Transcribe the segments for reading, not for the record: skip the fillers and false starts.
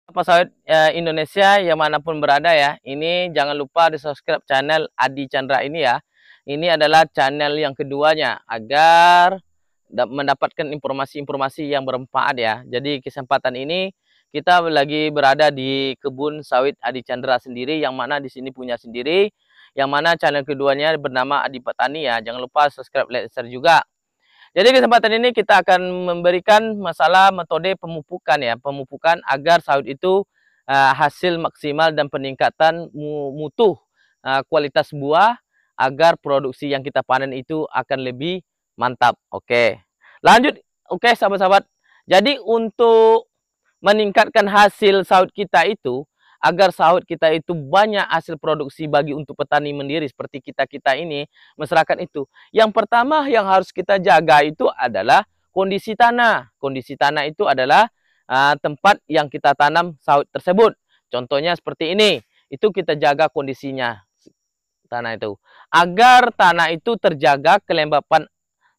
Kelapa sawit Indonesia yang manapun berada ya, ini jangan lupa di subscribe channel Adi Chandra ini ya. Ini adalah channel yang keduanya agar mendapatkan informasi-informasi yang bermanfaat ya. Jadi kesempatan ini kita lagi berada di kebun sawit Adi Chandra sendiri, yang mana di sini punya sendiri, yang mana channel keduanya bernama Adi Petani ya. Jangan lupa subscribe, like, share juga. Jadi kesempatan ini kita akan memberikan masalah metode pemupukan ya, pemupukan agar sawit itu hasil maksimal dan peningkatan mutu kualitas buah agar produksi yang kita panen itu akan lebih mantap. Oke. Lanjut. Oke, sahabat-sahabat. Jadi untuk meningkatkan hasil sawit kita itu, agar sawit kita itu banyak hasil produksi bagi untuk petani mandiri seperti kita-kita ini, masyarakat itu. Yang pertama yang harus kita jaga itu adalah kondisi tanah. Kondisi tanah itu adalah tempat yang kita tanam sawit tersebut. Contohnya seperti ini. Itu kita jaga kondisinya tanah itu. Agar tanah itu terjaga kelembapan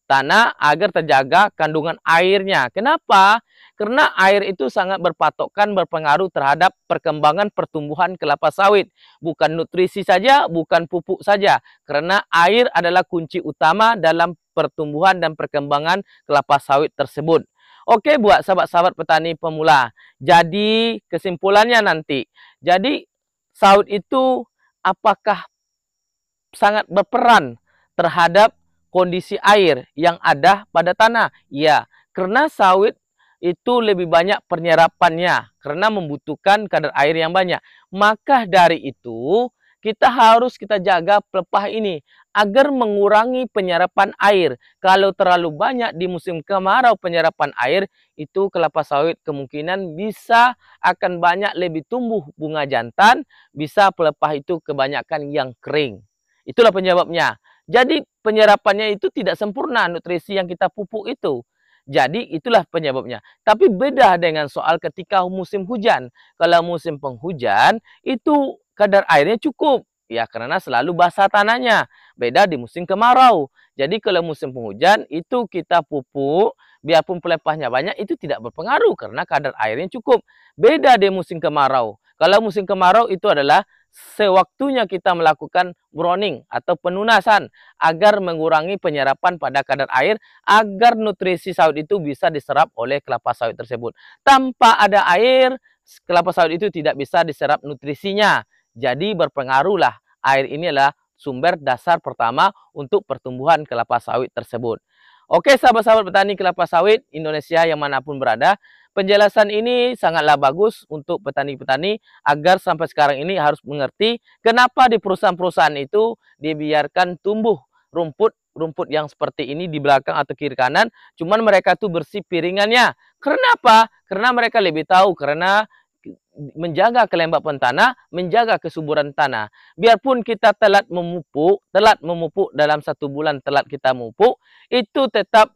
tanah, agar terjaga kandungan airnya. Kenapa? Karena air itu sangat berpengaruh terhadap perkembangan pertumbuhan kelapa sawit. Bukan nutrisi saja, bukan pupuk saja. Karena air adalah kunci utama dalam pertumbuhan dan perkembangan kelapa sawit tersebut. Oke, buat sahabat-sahabat petani pemula. Jadi kesimpulannya nanti. Jadi sawit itu apakah sangat berperan terhadap kondisi air yang ada pada tanah? Ya, karena sawit itu lebih banyak penyerapannya karena membutuhkan kadar air yang banyak. Maka dari itu kita harus jaga pelepah ini agar mengurangi penyerapan air. Kalau terlalu banyak di musim kemarau penyerapan air, itu kelapa sawit kemungkinan bisa akan banyak lebih tumbuh bunga jantan, bisa pelepah itu kebanyakan yang kering. Itulah penyebabnya. Jadi penyerapannya itu tidak sempurna nutrisi yang kita pupuk itu. Jadi itulah penyebabnya. Tapi beda dengan soal ketika musim hujan. Kalau musim penghujan itu kadar airnya cukup. Ya karena selalu basah tanahnya. Beda di musim kemarau. Jadi kalau musim penghujan itu kita pupuk, biarpun pelepahnya banyak itu tidak berpengaruh karena kadar airnya cukup. Beda di musim kemarau. Kalau musim kemarau itu adalah sewaktunya kita melakukan browning atau penunasan agar mengurangi penyerapan pada kadar air agar nutrisi sawit itu bisa diserap oleh kelapa sawit tersebut. Tanpa ada air, kelapa sawit itu tidak bisa diserap nutrisinya. Jadi berpengaruhlah, air ini adalah sumber dasar pertama untuk pertumbuhan kelapa sawit tersebut. Oke, sahabat-sahabat petani kelapa sawit Indonesia yang manapun berada, penjelasan ini sangatlah bagus untuk petani-petani agar sampai sekarang ini harus mengerti kenapa di perusahaan-perusahaan itu dibiarkan tumbuh rumput yang seperti ini di belakang atau kiri kanan, cuman mereka tuh bersih piringannya. Kenapa? Karena mereka lebih tahu, karena menjaga kelembapan tanah, menjaga kesuburan tanah. Biarpun kita telat memupuk dalam 1 bulan telat kita memupuk, itu tetap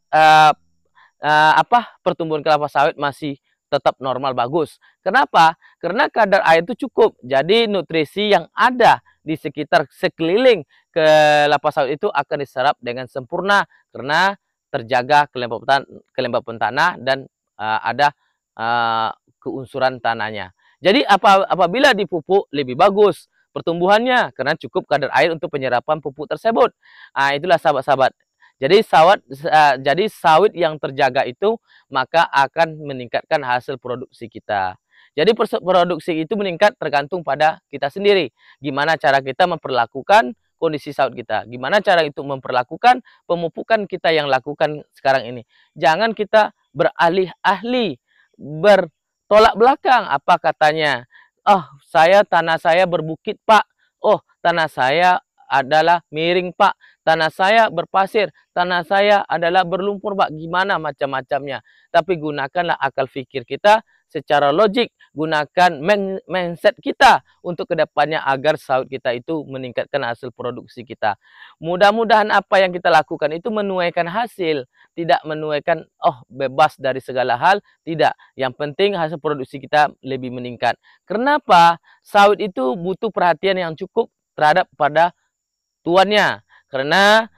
pertumbuhan kelapa sawit masih tetap normal bagus. Kenapa? Karena kadar air itu cukup. Jadi nutrisi yang ada di sekitar sekeliling kelapa sawit itu akan diserap dengan sempurna karena terjaga kelembapan tanah dan ada keunsuran tanahnya. Jadi apabila dipupuk lebih bagus pertumbuhannya karena cukup kadar air untuk penyerapan pupuk tersebut. Itulah sahabat-sahabat. Jadi sawit yang terjaga itu maka akan meningkatkan hasil produksi kita. Jadi produksi itu meningkat tergantung pada kita sendiri. Gimana cara kita memperlakukan kondisi sawit kita. Gimana cara itu memperlakukan pemupukan kita yang lakukan sekarang ini. Jangan kita beralih-alih, bertolak belakang. Apa katanya? Oh, tanah saya berbukit, Pak. Oh, tanah saya adalah miring, Pak. Tanah saya berpasir, tanah saya adalah berlumpur, Pak. Gimana macam-macamnya. Tapi gunakanlah akal fikir kita secara logik. Gunakan mindset kita untuk kedepannya agar sawit kita itu meningkatkan hasil produksi kita. Mudah-mudahan apa yang kita lakukan itu menuaikan hasil. Tidak menuaikan, bebas dari segala hal. Tidak. Yang penting hasil produksi kita lebih meningkat. Kenapa? Sawit itu butuh perhatian yang cukup terhadap pada tuannya. Karena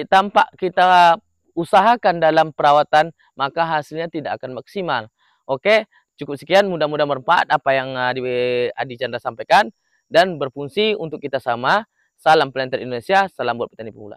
tanpa kita usahakan dalam perawatan, maka hasilnya tidak akan maksimal. Oke, Cukup sekian, mudah-mudahan bermanfaat apa yang Adi Chandra sampaikan dan berfungsi untuk kita sama. Salam Planter Indonesia, salam buat petani pemula.